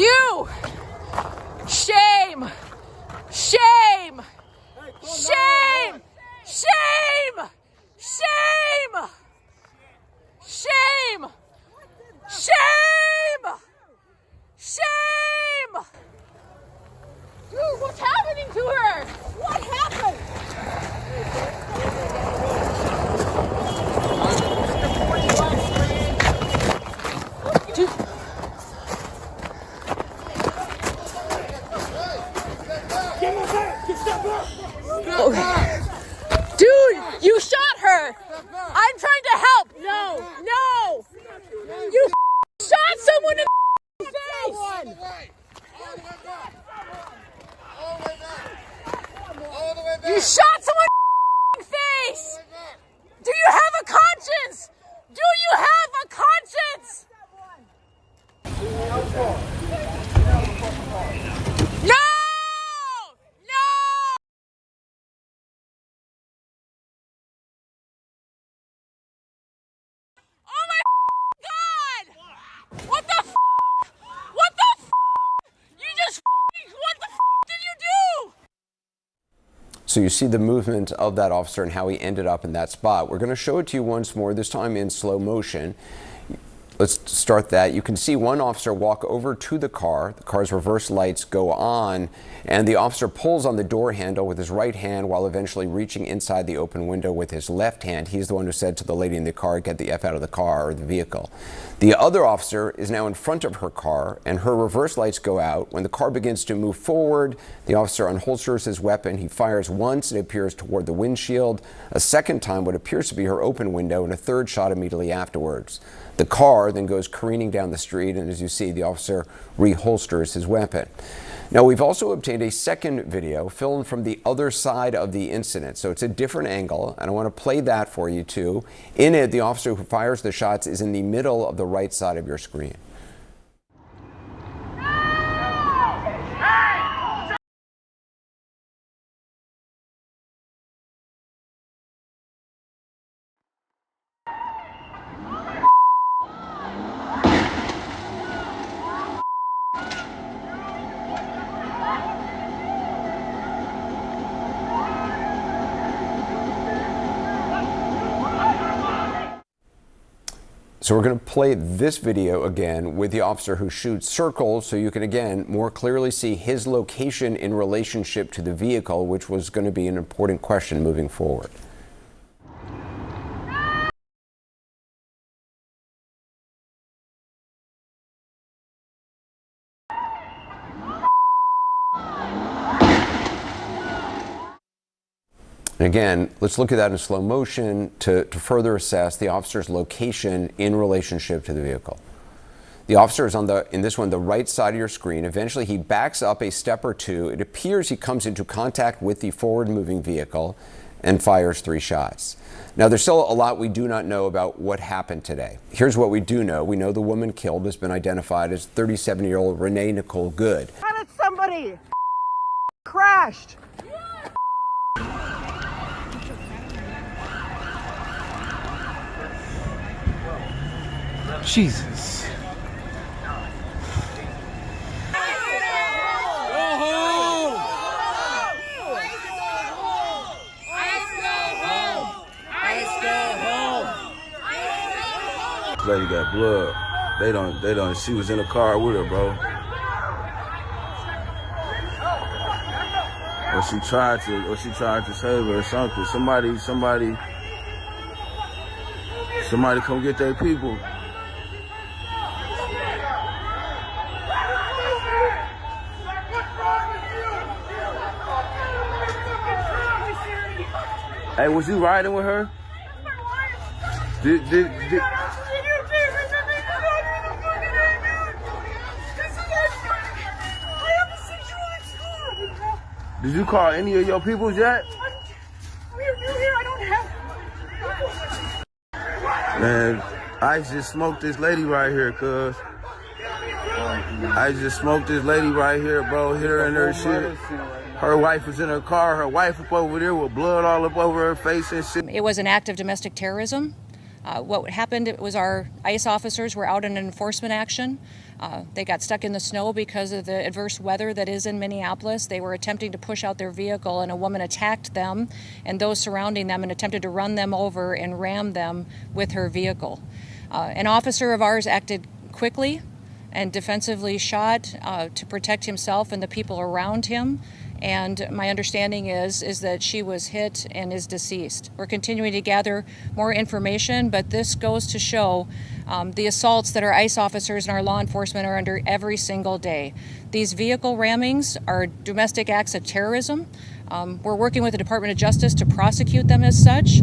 You! Shame! Shame! Shame! Shame! Shame! Shame! Shame! Shame! Dude, what's happening to her? What happened? Dude. Dude, you shot her! I'm trying to help! No! No! You shot someone in the face! You shot someone in the face! Do you have a conscience? Do you have a conscience? No! What the f***? What the f***? You just what the f*** did you do? So you see the movement of that officer and how he ended up in that spot. We're going to show it to you once more, this time in slow motion. Let's start that. You can see one officer walk over to the car. The car's reverse lights go on, and the officer pulls on the door handle with his right hand while eventually reaching inside the open window with his left hand. He's the one who said to the lady in the car, "Get the F out of the car," or the vehicle. The other officer is now in front of her car, and her reverse lights go out. When the car begins to move forward, the officer unholsters his weapon. He fires once, it appears, toward the windshield, a second time what appears to be her open window, and a third shot immediately afterwards. The car then goes careening down the street, and as you see, the officer reholsters his weapon. Now, we've also obtained a second video filmed from the other side of the incident, so it's a different angle, and I want to play that for you too. In it, the officer who fires the shots is in the middle of the right side of your screen. So we're going to play this video again with the officer who shoots circles so you can again more clearly see his location in relationship to the vehicle, which was going to be an important question moving forward. And again, let's look at that in slow motion to further assess the officer's location in relationship to the vehicle. The officer is on in this one, the right side of your screen. Eventually, he backs up a step or two. It appears he comes into contact with the forward-moving vehicle and fires 3 shots. Now, there's still a lot we do not know about what happened today. Here's what we do know. We know the woman killed has been identified as 37-year-old Renee Nicole Good. How did somebody crashed? Jesus. Lady got blood. They don't. She was in the car with her, bro. Or she tried to save her or something. Somebody come get their people. Hey, was you riding with her? Did Did you call any of your people yet? We're new here. I don't have. Man, I just smoked this lady right here, cuz. I just smoked this lady right here, bro. Hit her in her shit. Her wife was in her car. Her wife up over there with blood all up over her face and shit. It was an act of domestic terrorism. What happened was our ICE officers were out in an enforcement action. They got stuck in the snow because of the adverse weather that is in Minneapolis. They were attempting to push out their vehicle, and a woman attacked them and those surrounding them and attempted to run them over and ram them with her vehicle. An officer of ours acted quickly and defensively shot to protect himself and the people around him. And my understanding is that she was hit and is deceased. We're continuing to gather more information, but this goes to show the assaults that our ICE officers and our law enforcement are under every single day. These vehicle rammings are domestic acts of terrorism. We're working with the Department of Justice to prosecute them as such.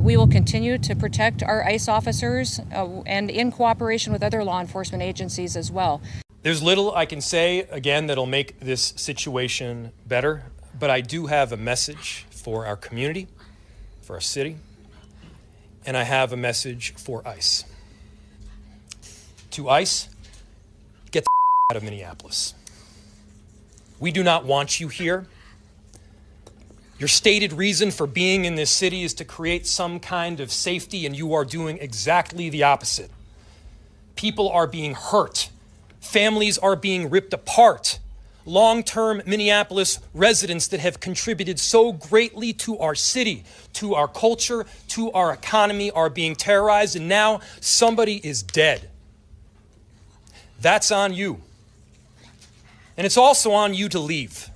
We will continue to protect our ICE officers and in cooperation with other law enforcement agencies as well. There's little I can say, again, that'll make this situation better, but I do have a message for our community, for our city, and I have a message for ICE. To ICE, get the out of Minneapolis. We do not want you here. Your stated reason for being in this city is to create some kind of safety, and you are doing exactly the opposite. People are being hurt. Families are being ripped apart. Long-term Minneapolis residents that have contributed so greatly to our city, to our culture, to our economy are being terrorized, and now somebody is dead. That's on you. And it's also on you to leave.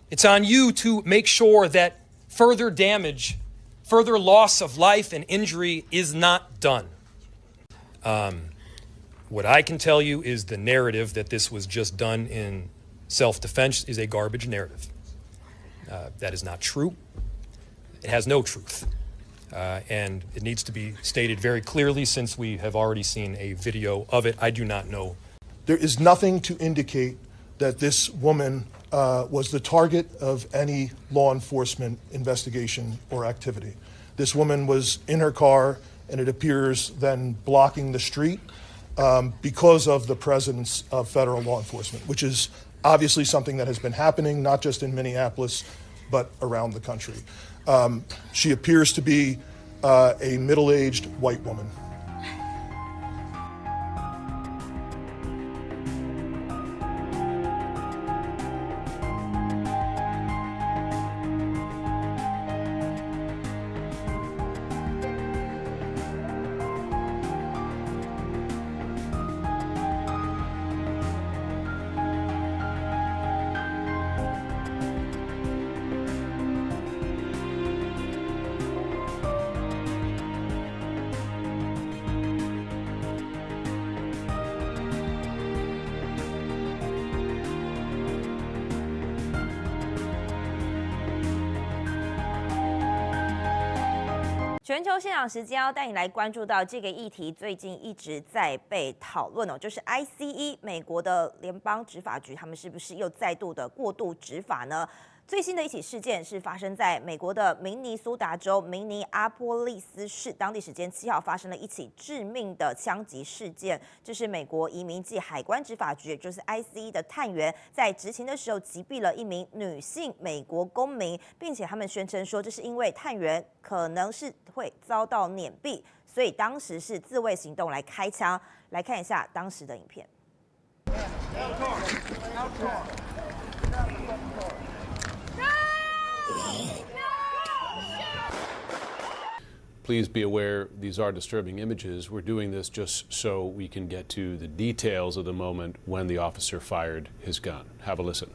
It's on you to make sure that further damage, further loss of life and injury is not done. What I can tell you is the narrative that this was just done in self-defense is a garbage narrative. That is not true. It has no truth. And it needs to be stated very clearly since we have already seen a video of it. I do not know. There is nothing to indicate that this woman was the target of any law enforcement investigation or activity. This woman was in her car, and it appears then blocking the street because of the presence of federal law enforcement, which is obviously something that has been happening, not just in Minneapolis, but around the country. She appears to be a middle-aged white woman.全球现场时间要带你来关注到这个议题，最近一直在被讨论哦，就是 ICE 美国的联邦执法局，他们是不是又再度的过度执法呢？最新的一起事件是发生在美国的明尼苏达州明尼阿波利斯市，当地时间7号发生了一起致命的枪击事件。这是美国移民及海关执法局，也就是 ICE 的探员在执勤的时候击毙了一名女性美国公民，并且他们宣称说，这是因为探员可能是会遭到碾毙，所以当时是自卫行动来开枪。来看一下当时的影片。Please be aware these are disturbing images. We're doing this just so we can get to the details of the moment when the officer fired his gun. Have a listen.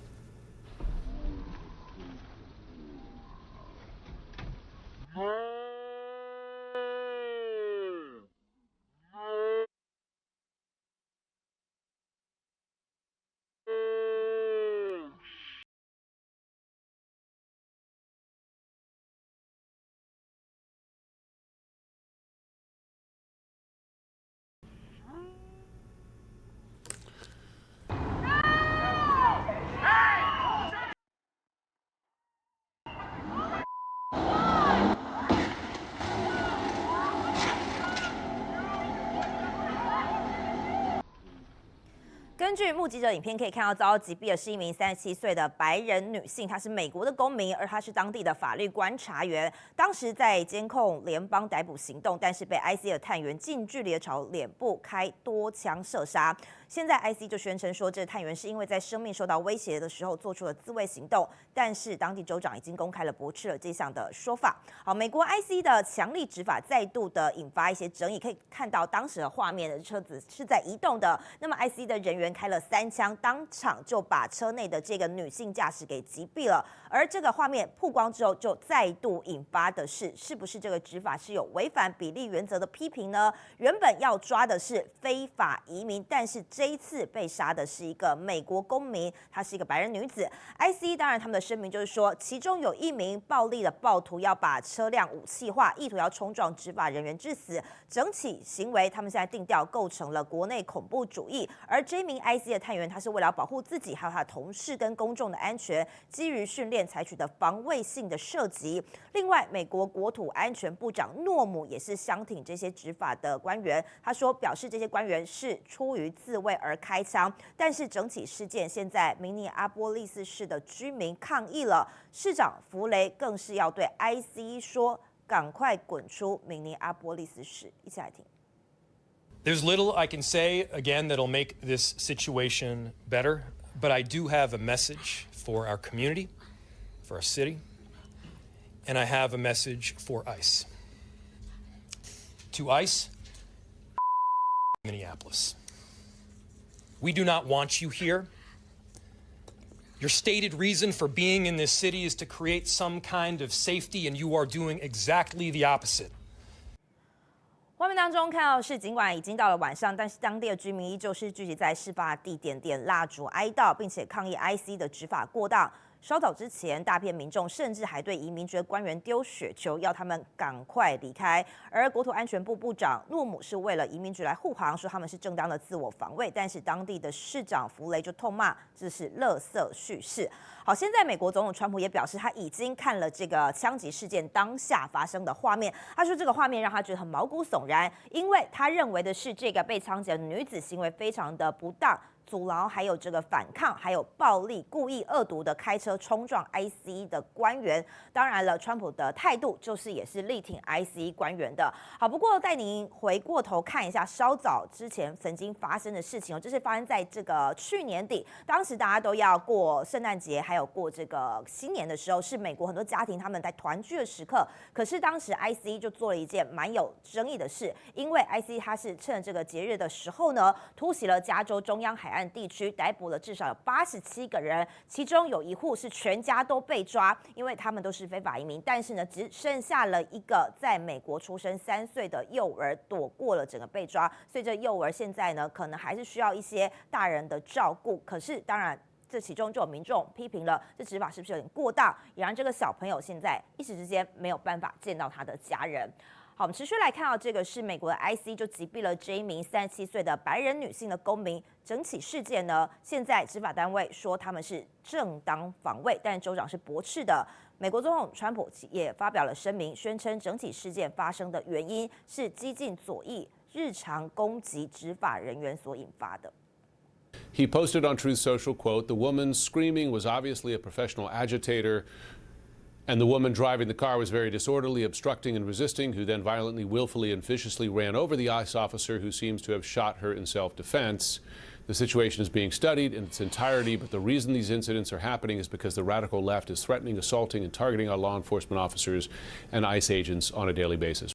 根据目击者影片可以看到，遭击毙的是一名37岁的白人女性，她是美国的公民，而她是当地的法律观察员。当时在监控联邦逮捕行动，但是被 IC 的探员近距离的朝脸部开多枪射杀。现在 IC 就宣称说，这探员是因为在生命受到威胁的时候做出了自卫行动，但是当地州长已经公开了驳斥了这项的说法。好，美国 IC 的强力执法再度的引发一些争议，可以看到当时的画面的车子是在移动的，那么 IC 的人员开了3枪，当场就把车内的这个女性驾驶给击毙了。而这个画面曝光之后，就再度引发的是不是这个执法是有违反比例原则的批评呢？原本要抓的是非法移民，但是这一次被杀的是一个美国公民，她是一个白人女子。IC 当然他们的声明就是说，其中有1名暴力的暴徒要把车辆武器化，意图要冲撞执法人员致死，整起行为他们现在定调构成了国内恐怖主义。而这名 IC 的探员，他是为了保护自己还有他的同事跟公众的安全，基于训练采取的防卫性的射击。另外，美国国土安全部长诺姆也是相挺这些执法的官员，他说表示这些官员是出于自卫而开枪，但是整起事件现在明尼阿波利斯市的居民抗议了，市长弗雷更是要对 IC 说赶快滚出明尼阿波利斯市。一起来听。There's little I can say, again, that'll make this situation better, but I do have a message for our community, for our city, and I have a message for ICE. To ICE, Minneapolis. We do not want you here. Your stated reason for being in this city is to create some kind of safety, and you are doing exactly the opposite. 画面当中看到是，尽管已经到了晚上，但是当地的居民依旧是聚集在事发地点点蜡烛哀悼，并且抗议 IC 的执法过当。稍早之前，大片民众甚至还对移民局官员丢雪球，要他们赶快离开。而国土安全部部长诺姆是为了移民局来护航，说他们是正当的自我防卫，但是当地的市长弗雷就痛骂这是垃圾叙事。好，现在美国总统川普也表示，他已经看了这个枪击事件当下发生的画面，他说这个画面让他觉得很毛骨悚然，因为他认为的是这个被枪击的女子行为非常的不当。阻挠，还有这个反抗，还有暴力、故意恶毒的开车冲撞 IC 的官员。当然了，川普的态度就是也是力挺 IC 官员的。好，不过带您回过头看一下稍早之前曾经发生的事情哦，这是发生在这个去年底，当时大家都要过圣诞节，还有过这个新年的时候，是美国很多家庭他们在团聚的时刻。可是当时 IC 就做了一件蛮有争议的事，因为 IC 他是趁这个节日的时候呢，突袭了加州中央海岸地区，逮捕了至少有87个人，其中有1户是全家都被抓，因为他们都是非法移民，但是呢，只剩下了一个在美国出生3岁的幼儿躲过了整个被抓，所以这幼儿现在呢，可能还是需要一些大人的照顾。可是当然，这其中就有民众批评了，这执法是不是有点过当，也让这个小朋友现在一时之间没有办法见到他的家人。好，我们持续来看到这个是美国的 IC 就击毙了这一名37岁的白人女性的公民。整起事件呢，现在执法单位说他们是正当防卫，但州长是驳斥的。美国总统川普也发表了声明，宣称整起事件发生的原因是激进左翼日常攻击执法人员所引发的。He posted on Truth Social, quote, "The woman screaming was obviously a professional agitator, and the woman driving the car was very disorderly, obstructing and resisting, who then violently, willfully, and viciously ran over the ICE officer who seems to have shot her in self-defense. The situation is being studied in its entirety, but the reason these incidents are happening is because the radical left is threatening, assaulting, and targeting our law enforcement officers and ICE agents on a daily basis."